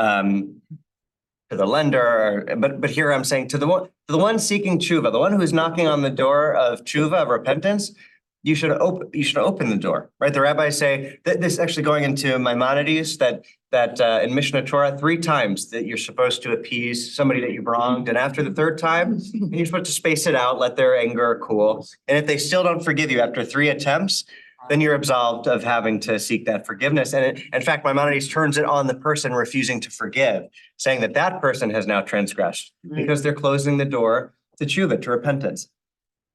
the lender, but here I'm saying to the one seeking tshuva, the one who's knocking on the door of tshuva, of repentance, you should open the door, right? The rabbis say that this is actually going into Maimonides, that in Mishnah Torah 3 times that you're supposed to appease somebody that you've wronged, and after the 3rd time, you're supposed to space it out, let their anger cool. And if they still don't forgive you after 3 attempts, then you're absolved of having to seek that forgiveness. And in fact, Maimonides turns it on the person refusing to forgive, saying that that person has now transgressed because they're closing the door to tshuva, to repentance.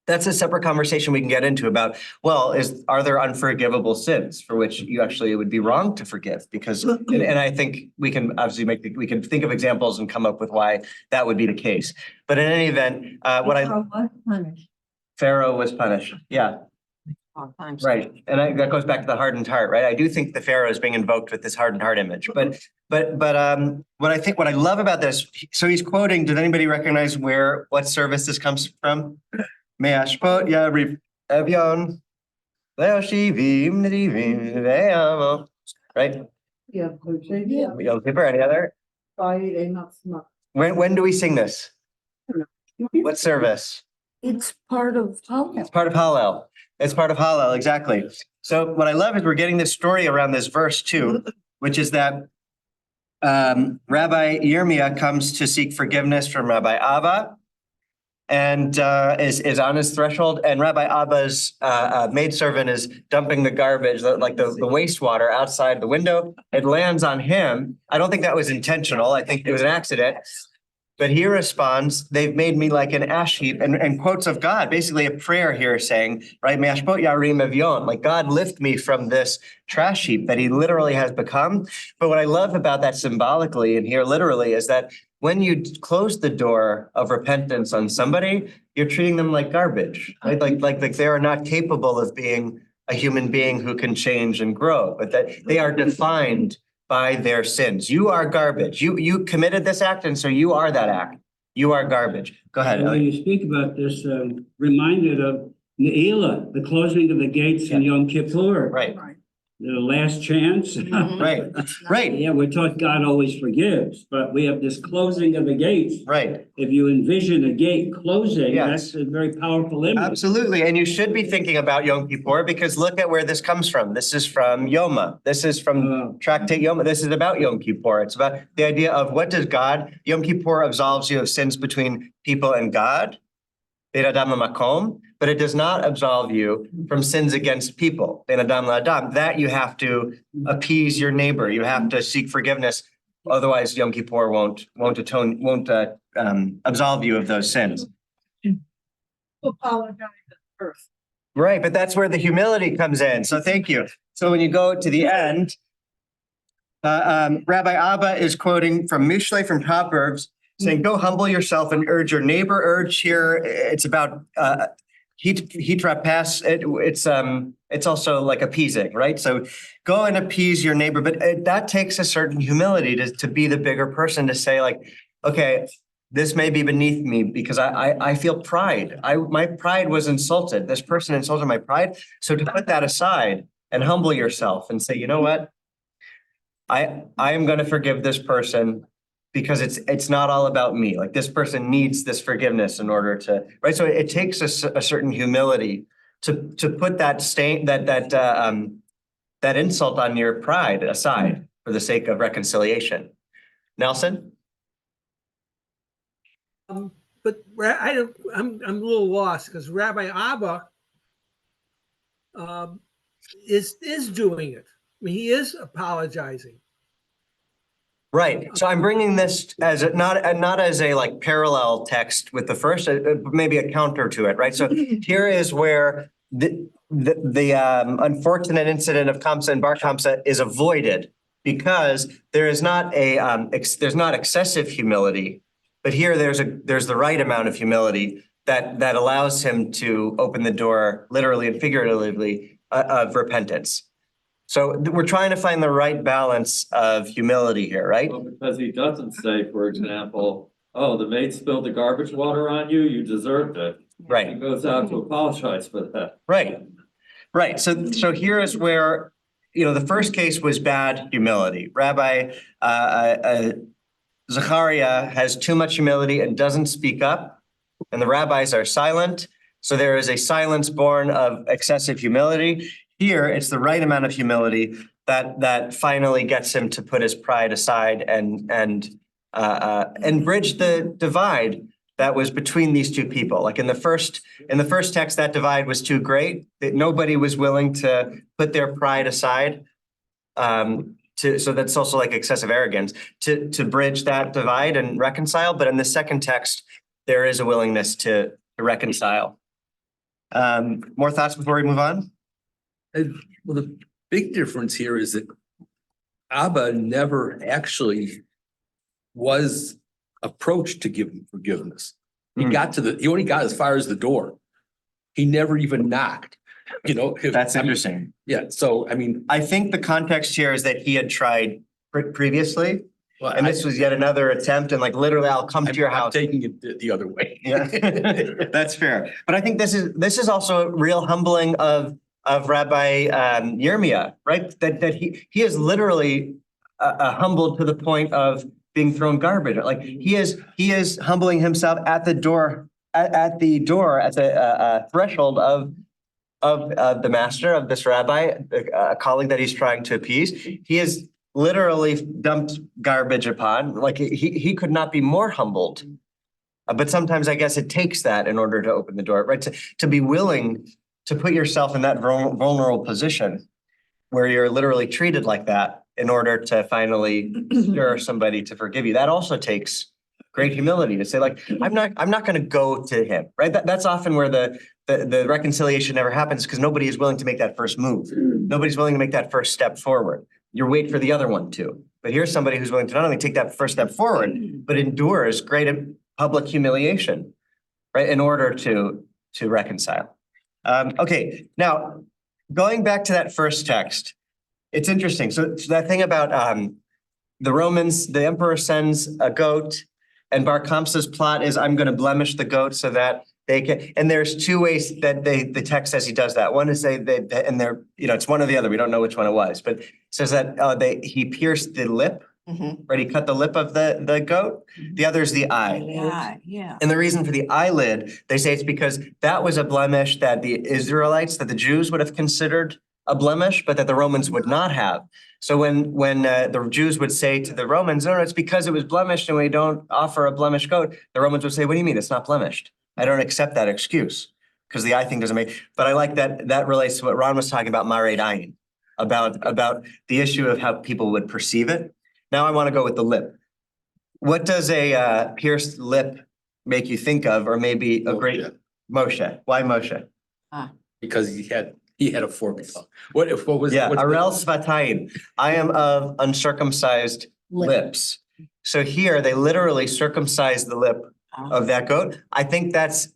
That's a separate conversation we can get into about, well, are there unforgivable sins for which you actually, it would be wrong to forgive? Because, and I think we can obviously we can think of examples and come up with why that would be the case. But in any event, Pharaoh was punished. Yeah. Right. And that goes back to the hardened heart, right? I do think the Pharaoh is being invoked with this hardened heart image. But what I love about this, so he's quoting, did anybody recognize what service this comes from? Me'ashpot yariv evyon leoshivim nedivim ve'amo. Right? Yeah. Yom Kippur, any other? When do we sing this? What service? It's part of Hallel. It's part of Hallel. It's part of Hallel, exactly. So what I love is we're getting this story around this verse too, which is that Rabbi Yirmiyah comes to seek forgiveness from Rabbi Abba, and is on his threshold, and Rabbi Abba's maidservant is dumping the garbage, like the wastewater outside the window. It lands on him. I don't think that was intentional. I think it was an accident. But he responds, "They've made me like an ash heap," and quotes of God, basically a prayer here saying, right, "Me'ashpot yarim evyon," like God lift me from this trash heap that he literally has become. But what I love about that symbolically and here literally is that when you close the door of repentance on somebody, you're treating them like garbage, right? Like they are not capable of being a human being who can change and grow, but that they are defined by their sins. You are garbage. You committed this act, and so you are that act. You are garbage. Go ahead. When you speak about this, reminded of Ne'ilah, the closing of the gates in Yom Kippur. Right. The last chance. Right. Right. Yeah, we're taught God always forgives, but we have this closing of the gates. Right. If you envision a gate closing, Yes. that's a very powerful image. Absolutely. And you should be thinking about Yom Kippur, because look at where this comes from. This is from Yoma. This is from Tractate Yoma. This is about Yom Kippur. It's about the idea of what does God, Yom Kippur absolves you of sins between people and God. But but it does not absolve you from sins against people. Ben Adam LaAdam, that you have to appease your neighbor. You have to seek forgiveness. Otherwise, Yom Kippur won't absolve you of those sins. Apologize first. Right, but that's where the humility comes in. So thank you. So when you go to the end, Rabbi Abba is quoting from Mishlei from Proverbs, saying, "Go humble yourself and urge your neighbor." Urge here, it's about hitrapas. It's also like appeasing, right? So go and appease your neighbor, but that takes a certain humility to be the bigger person, to say like, okay, this may be beneath me because I feel pride. My pride was insulted. This person insulted my pride. So to put that aside and humble yourself and say, you know what? I am going to forgive this person because it's not all about me. Like this person needs this forgiveness in order to, right? So it takes a certain humility to put that that insult on your pride aside for the sake of reconciliation. Nelson? But I'm a little lost because Rabbi Abba is doing it. I mean, he is apologizing. Right. So I'm bringing this as not as a like parallel text with the first, maybe a counter to it, right? So here is where the unfortunate incident of Kamsa and Bar Kamsa is avoided because there is not there's not excessive humility, but here there's the right amount of humility that allows him to open the door, literally and figuratively, of repentance. So we're trying to find the right balance of humility here, right? Well, because he doesn't say, for example, oh, the maid spilled the garbage water on you, you deserved it. Right. He goes out to apologize for that. Right. Right. So here is where, the first case was bad humility. Rabbi Zachariah has too much humility and doesn't speak up, and the rabbis are silent. So there is a silence born of excessive humility. Here, it's the right amount of humility that finally gets him to put his pride aside and bridge the divide that was between these two people. Like in the first text, that divide was too great, that nobody was willing to put their pride aside. So that's also like excessive arrogance to bridge that divide and reconcile. But in the second text, there is a willingness to reconcile. More thoughts before we move on? Well, the big difference here is that Abba never actually was approached to give him forgiveness. He only got as far as the door. He never even knocked, That's interesting. Yeah. So, I mean, I think the context here is that he had tried previously, well, and this was yet another attempt, and like literally, I'll come to your I'm house. taking it the other way. Yeah, that's fair. But I think this is also real humbling of Rabbi Yirmiyah, right? That he is literally humbled to the point of being thrown garbage. Like he is humbling himself at the door, at the threshold of the master of this rabbi, a colleague that he's trying to appease. He is literally dumped garbage upon. Like he could not be more humbled. But sometimes I guess it takes that in order to open the door, right? To be willing to put yourself in that vulnerable position where you're literally treated like that in order to finally stir somebody to forgive you. That also takes great humility to say, like, I'm not going to go to him, right? That's often where the reconciliation never happens because nobody is willing to make that first move. Nobody's willing to make that first step forward. You wait for the other one to. But here's somebody who's willing to not only take that first step forward, but endures great public humiliation, right? In order to reconcile. Okay, now going back to that first text, it's interesting. So that thing about the Romans, the emperor sends a goat, and Bar Kamsa's plot is I'm going to blemish the goat so that they can. And there's two ways that the text says he does that. One is and they're it's one or the other. We don't know which one it was, but it says that he pierced the lip. Right, he cut the lip of the goat. The other is the eye. Yeah. And the reason for the eyelid, they say it's because that was a blemish that the Israelites, that the Jews would have considered a blemish, but that the Romans would not have. So when the Jews would say to the Romans, no, it's because it was blemished and we don't offer a blemished goat, the Romans would say, what do you mean? It's not blemished. I don't accept that excuse. because the eye thing doesn't make, but I like that relates to what Ron was talking about, Mared Ayin, about the issue of how people would perceive it. Now I want to go with the lip. What does a pierced lip make you think of, or maybe a great Moshe? Why Moshe? Because he had a formula. What was? Yeah, what's the- Arel Svatayim. I am of uncircumcised lips. So here they literally circumcise the lip of that goat. I think that's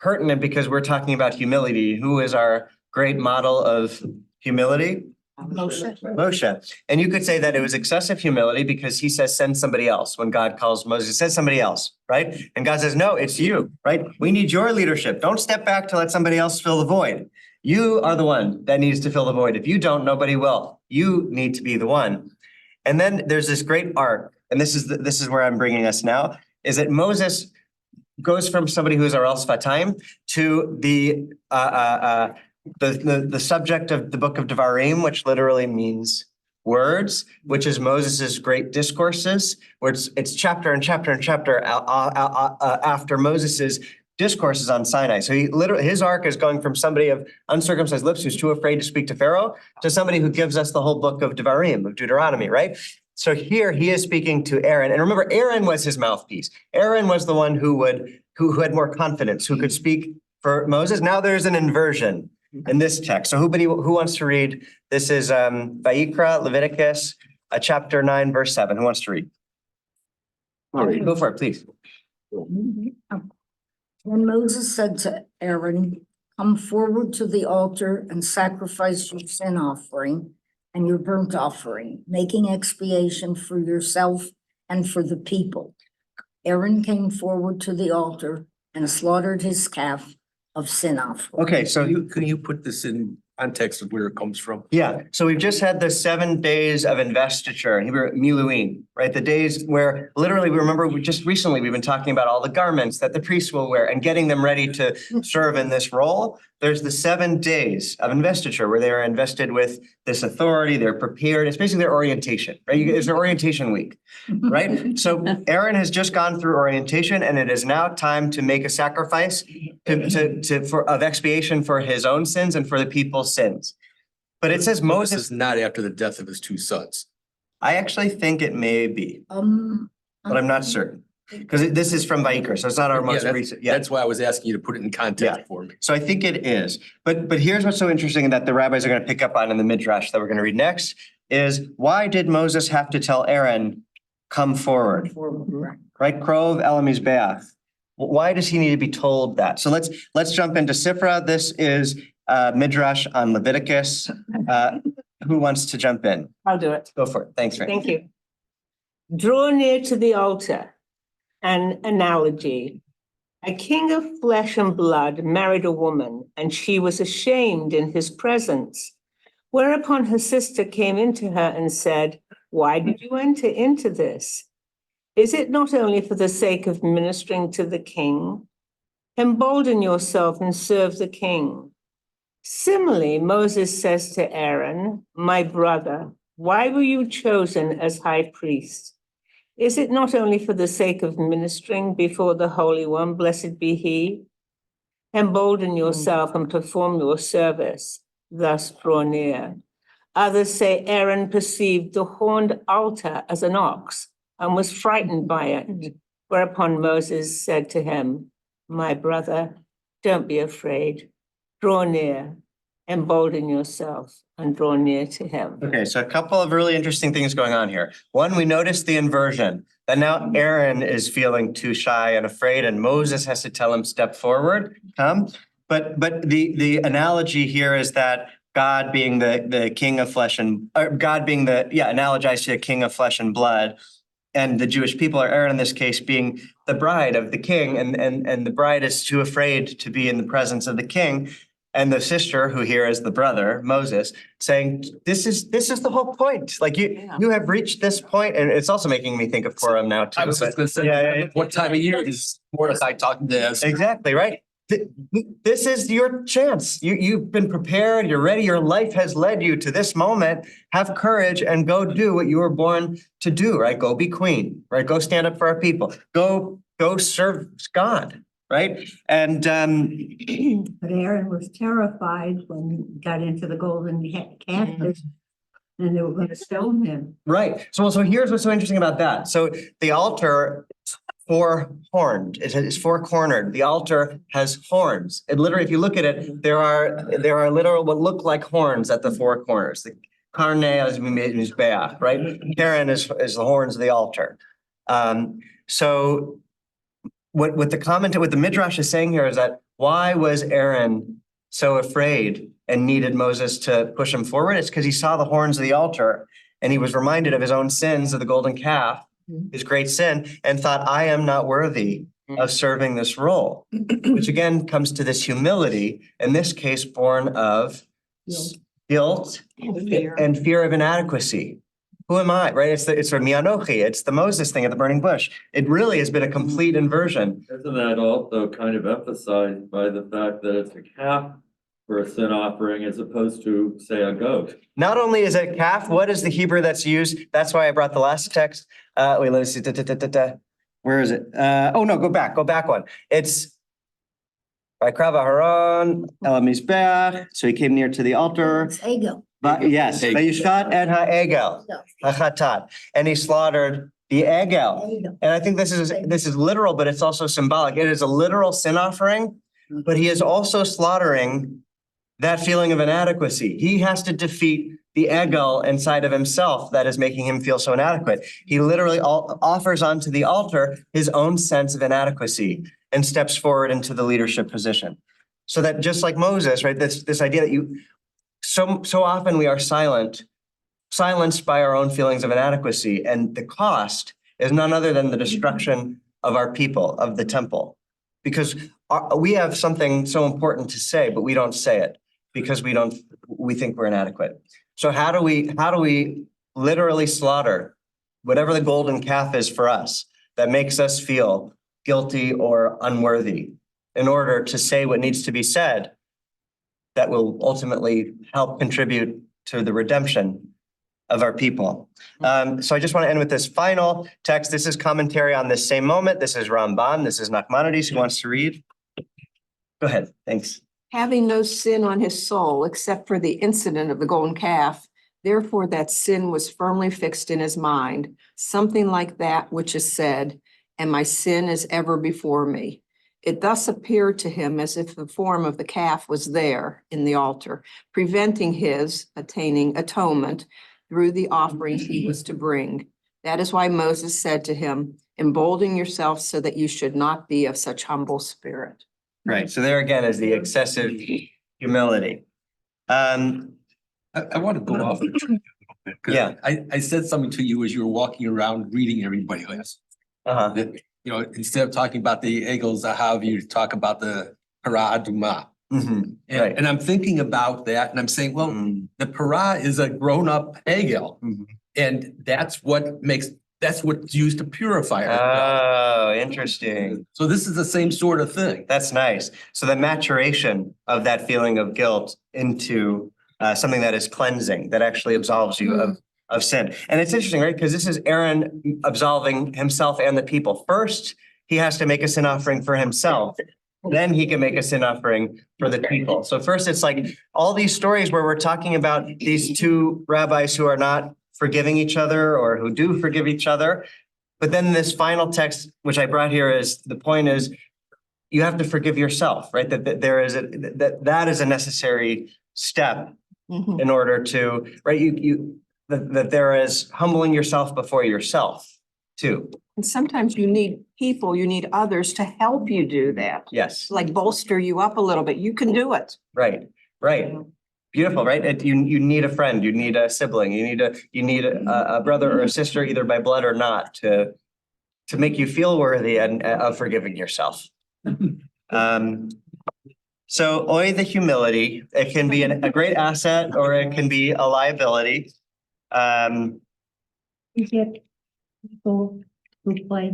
pertinent because we're talking about humility. Who is our great model of humility? Moshe. And you could say that it was excessive humility because he says, send somebody else. When God calls Moses, send somebody else, right? And God says, no, it's you, right? We need your leadership. Don't step back to let somebody else fill the void. You are the one that needs to fill the void. If you don't, nobody will. You need to be the one. And then there's this great arc, and this is where I'm bringing us now, is that Moses goes from somebody who's Arel Svatayim to the subject of the book of Devarim, which literally means words, which is Moses's great discourses, where it's chapter and chapter and chapter after Moses's discourses on Sinai. So his arc is going from somebody of uncircumcised lips who's too afraid to speak to Pharaoh to somebody who gives us the whole book of Devarim, of Deuteronomy, right? So here he is speaking to Aaron, and remember, Aaron was his mouthpiece. Aaron was the one who had more confidence, who could speak for Moses. Now there's an inversion in this text. So who wants to read? This is Vayikra, Leviticus, chapter 9, verse 7. Who wants to read? All right. Go for it, please. When Moses said to Aaron, come forward to the altar and sacrifice your sin offering and your burnt offering, making expiation for yourself and for the people. Aaron came forward to the altar and slaughtered his calf of sin offering. Okay, so Can you put this in context of where it comes from? yeah, so we've just had the 7 days of investiture, Hebrew Miluim, right? The days where literally we've been talking about all the garments that the priests will wear and getting them ready to serve in this role. There's the 7 days of investiture where they are invested with this authority, they're prepared. It's basically their orientation, right? It's an orientation week, right? So Aaron has just gone through orientation and it is now time to make a sacrifice of expiation for his own sins and for the people's sins. But it says This Moses, is not after the death of his 2 sons. I actually think it may be, but I'm not certain. Because this is from Vayikra, so it's not our most recent. Yeah. That's why I was asking you to put it in context for me. So I think it is. But here's what's so interesting and that the rabbis are going to pick up on in the Midrash that we're going to read next is why did Moses have to tell Aaron, come forward? Right? Krov Elam's Bath. Why does he need to be told that? So let's jump into Sifra. This is Midrash on Leviticus. Who wants to jump in? I'll do it. Go for it. Thanks, Ray. Thank you. Draw near to the altar. An analogy. A king of flesh and blood married a woman, and she was ashamed in his presence. Whereupon her sister came into her and said, why did you enter into this? Is it not only for the sake of ministering to the king? Embolden yourself and serve the king. Similarly, Moses says to Aaron, my brother, why were you chosen as high priest? Is it not only for the sake of ministering before the Holy One, blessed be he? Embolden yourself and perform your service, thus draw near. Others say Aaron perceived the horned altar as an ox and was frightened by it, whereupon Moses said to him, my brother, don't be afraid, draw near, embolden yourself and draw near to him. Okay, so a couple of really interesting things going on here. One, we noticed the inversion, that now Aaron is feeling too shy and afraid, and Moses has to tell him, step forward, come. But the analogy here is that God being the king of flesh and, or God being analogized to a king of flesh and blood, and the Jewish people, or Aaron in this case, being the bride of the king, and the bride is too afraid to be in the presence of the king. And the sister, who here is the brother, Moses, saying, this is the whole point. Like you have reached this point, and it's also making me think of Purim now too. I was just going to say, what time of year is Mordecai talking to us? Exactly, right? This is your chance. You've been prepared, you're ready, your life has led you to this moment. Have courage and go do what you were born to do, right? Go be queen, right? Go stand up for our people. Go serve God. right? And But Aaron was terrified when he got into the golden calf, and they were gonna stone him. right. So here's what's so interesting about that. So the altar four horned. It's four cornered. The altar has horns. And literally, if you look at it, there are literal what look like horns at the four corners. The carne as we made mizbeach, right? Karen is the horns of the altar. So what the Midrash is saying here is that why was Aaron so afraid and needed Moses to push him forward? It's because he saw the horns of the altar and he was reminded of his own sins of the golden calf, his great sin, and thought, I am not worthy of serving this role, which again comes to this humility, in this case, born of guilt and fear of inadequacy. Who am I, right? It's mianochi, it's the Moses thing at the burning bush. It really has been a complete inversion. Isn't that also kind of emphasized by the fact that it's a calf for a sin offering as opposed to, say, a goat? Not only is it calf, what is the Hebrew that's used? That's why I brought the last text. Wait, let me see. Where is it? Oh no, go back one. It's by Krava Haran, El Mizbeach. So he came near to the altar. It's Egel. But yes, Vayishkat et ha'egel, hachatat, and he slaughtered the egel. And I think this is literal, but it's also symbolic. It is a literal sin offering, but he is also slaughtering that feeling of inadequacy. He has to defeat the egel inside of himself that is making him feel so inadequate. He literally offers onto the altar his own sense of inadequacy and steps forward into the leadership position. So that just like Moses, right, this idea that so often we are silenced by our own feelings of inadequacy, and the cost is none other than the destruction of our people, of the temple, because we have something so important to say, but we don't say it because we think we're inadequate. So how do we literally slaughter whatever the golden calf is for us that makes us feel guilty or unworthy in order to say what needs to be said that will ultimately help contribute to the redemption of our people. So I just want to end with this final text. This is commentary on this same moment. This is Ramban. This is Nachmanides. Who wants to read? Go ahead. Thanks. Having no sin on his soul except for the incident of the golden calf, therefore that sin was firmly fixed in his mind, something like that which is said, and my sin is ever before me. It thus appeared to him as if the form of the calf was there in the altar, preventing his attaining atonement through the offerings he was to bring. That is why Moses said to him, embolden yourself so that you should not be of such humble spirit. Right. So there again is the excessive humility. I want to go off the track a little bit. 'Cause Yeah. I said something to you as you were walking around greeting everybody last. That, instead of talking about the Egel Zahav, you talk about the Parah Adumah. Right. And I'm thinking about that and I'm saying, well, the Parah is a grown-up Egel. And that's what's used to purify her. Oh, interesting. So this is the same sort of thing. That's nice. So the maturation of that feeling of guilt into something that is cleansing, that actually absolves you of sin. And it's interesting, right? Because this is Aaron absolving himself and the people. First, he has to make a sin offering for himself. Then he can make a sin offering for the people. So first, it's like all these stories where we're talking about these two rabbis who are not forgiving each other or who do forgive each other. But then this final text, which I brought here, is the point is you have to forgive yourself, right? That there is that is a necessary step in order to, right? That there is humbling yourself before yourself too. And sometimes you need others to help you do that. Yes. Like bolster you up a little bit. You can do it. Right. Beautiful, right? You need a friend, you need a sibling, you need a brother or a sister, either by blood or not, to make you feel worthy and of forgiving yourself. So oy, the humility, it can be a great asset or it can be a liability. You get people who play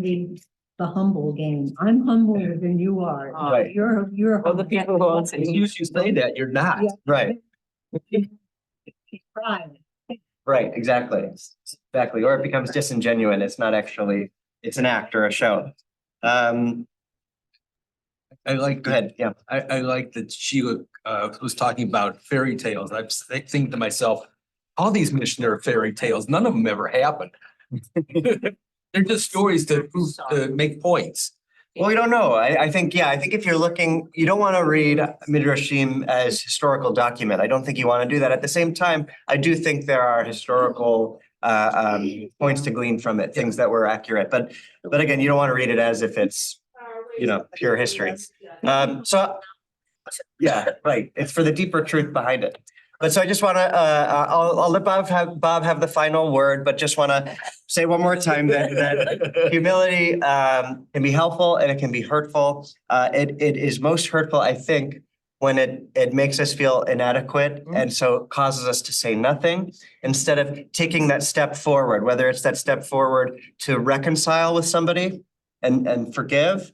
the humble game. I'm humbler than you are. Right. You're. Other people who won't say, You say that, you're not. Right. Right. Right, exactly. Or it becomes disingenuous. It's not actually, it's an act or a show. I like, Go ahead, yeah. I like that Sheila was talking about fairy tales. I was thinking to myself, all these missionary fairy tales, none of them ever happened. They're just stories to make points. Well, we don't know. I think if you're looking, you don't want to read Midrashim as historical document. I don't think you want to do that. At the same time, I do think there are historical points to glean from it, things that were accurate. But again, you don't want to read it as if it's, pure history. So, yeah, right. It's for the deeper truth behind it. But so I just want to, I'll let Bob have the final word, but just want to say one more time that humility can be helpful and it can be hurtful. It is most hurtful, I think, when it makes us feel inadequate and so causes us to say nothing instead of taking that step forward, whether it's that step forward to reconcile with somebody and forgive,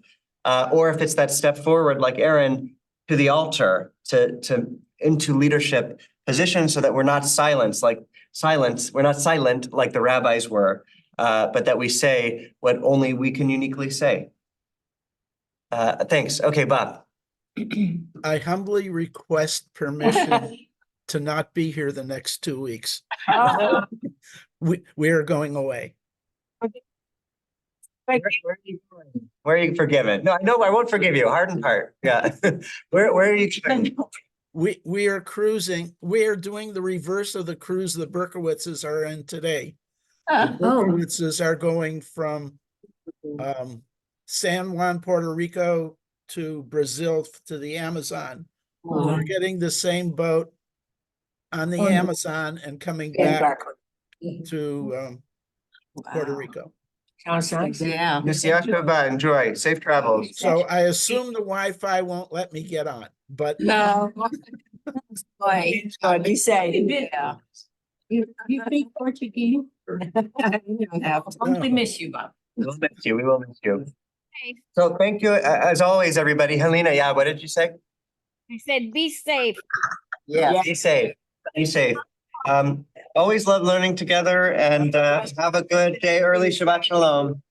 or if it's that step forward like Aaron to the altar to into leadership position so that we're not silent like the rabbis were, but that we say what only we can uniquely say. Thanks. Okay, Bob. I humbly request permission to not be here the next 2 weeks. We are going away. Where are you forgiven? No, I won't forgive you. Heart and heart. Yeah. Where are you going? We are cruising. We are doing the reverse of the cruise the Berkowitzes are in today. The Berkowitzes are going from San Juan, Puerto Rico to Brazil to the Amazon. We're getting the same boat on the Amazon and coming back to Puerto Rico. Sounds nice. Yeah. Enjoy. Safe travels. So I assume the Wi-Fi won't let me get on, but No. Boy, God, you say. Yeah. You speak Portuguese? Only miss you, Bob. We will miss you. We will miss you. Safe. So thank you, as always, everybody. Helena, yeah, what did you say? I said, be safe. Yeah. Be safe. Be safe. Always love learning together and have a good day early. Shabbat Shalom.